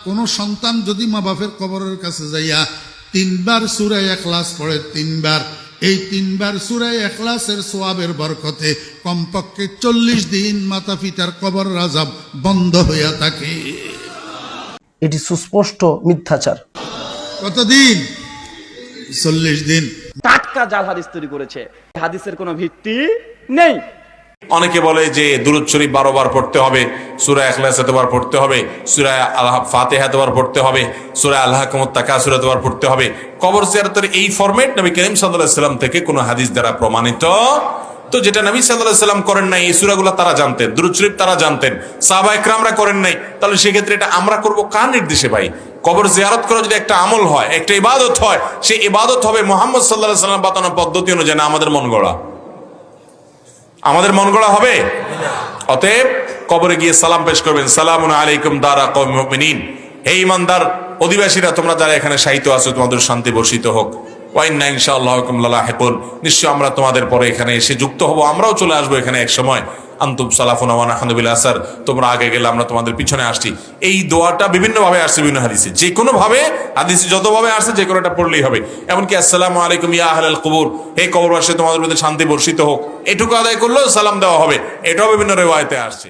কোন সন্তান যদি মা বাপের কবরের কাছে যাইয়া 3 বার সূরা ইখলাস পড়ে, 3 বার, এই 3 বার সূরা ইখলাসের সওয়াবের বরকতে কমপক্ষে 40 দিন মাতা পিতার কবরের আযাব বন্ধ হইয়া থাকে। এটি সুস্পষ্ট মিথ্যাচার। কতদিন? 40 দিন। টাটকা জাল হাদিস তৈরি করেছে, হাদিসের কোনো ভিত্তি নেই। অনেকে বলে যে দুরূদ শরীফ 12 বার পড়তে হবে, সূরা ইখলাস এতবার পড়তে হবে, সূরা ফাতিহা এতবার পড়তে হবে, সূরা আল-হাকুমুত তাকাসুর এতবার পড়তে হবে। কবর জিয়ারতের এই ফরম্যাট নবী করিম সাল্লাল্লাহু আলাইহি সাল্লাম থেকে কোনো হাদিস দ্বারা প্রমাণিত তো যেটা নবী সাল্লাল্লাহু আলাইহি সাল্লাম করেন নাই, এই সূরাগুলো তারা জানতেন, দুরূদ শরীফ তারা জানতেন, সাহাবা ইকরামরা করেন নাই, তাহলে সেক্ষেত্রে এটা আমরা করব কার নির্দেশে ভাই? কবর জিয়ারত করা যদি একটা আমল হয়, একটা ইবাদত হয়, সেই ইবাদত হবে মুহাম্মদ সাল্লাল্লাহু আলাইহি সাল্লাম বাতানো পদ্ধতি অনুযায়ী, না আমাদের মন গড়া। আমাদের মন গড়া হবে? অতএব কবরে গিয়ে সালাম পেশ করবেন, সালামুন আলাইকুম দারা কওমিল মুমিনিন, হে ঈমানদার অধিবাসীরা, তোমরা যারা এখানে শায়িত আছো, তোমাদের শান্তি বর্ষিত হোক। ওয়া ইন্না ইনশাআল্লাহু বিকুম লালাহিকুন, নিশ্চয় আমরা তোমাদের পরে এখানে এসে যুক্ত হব, আমরাও চলে আসবো এখানে এক সময়। আনতুম সালাফুনা ওয়া নাহনু বিল আসার, তোমরা আগে গেলে আমরা তোমাদের পিছনে আসছি। এই দোয়াটা বিভিন্ন ভাবে আসছে, বিভিন্ন হাদিসে, যে কোনো ভাবে হাদিসে যতভাবে আসছে যে কোনোটা পড়লেই হবে। এমনকি আসসালামু আলাইকুম ইয়া আহলাল কুবুর, হে কবরবাসী তোমাদের প্রতি শান্তি বর্ষিত হোক, এটুকু আদায় করলেও সালাম দেওয়া হবে, এটাও বিভিন্ন রিওয়ায়াতে আসছে।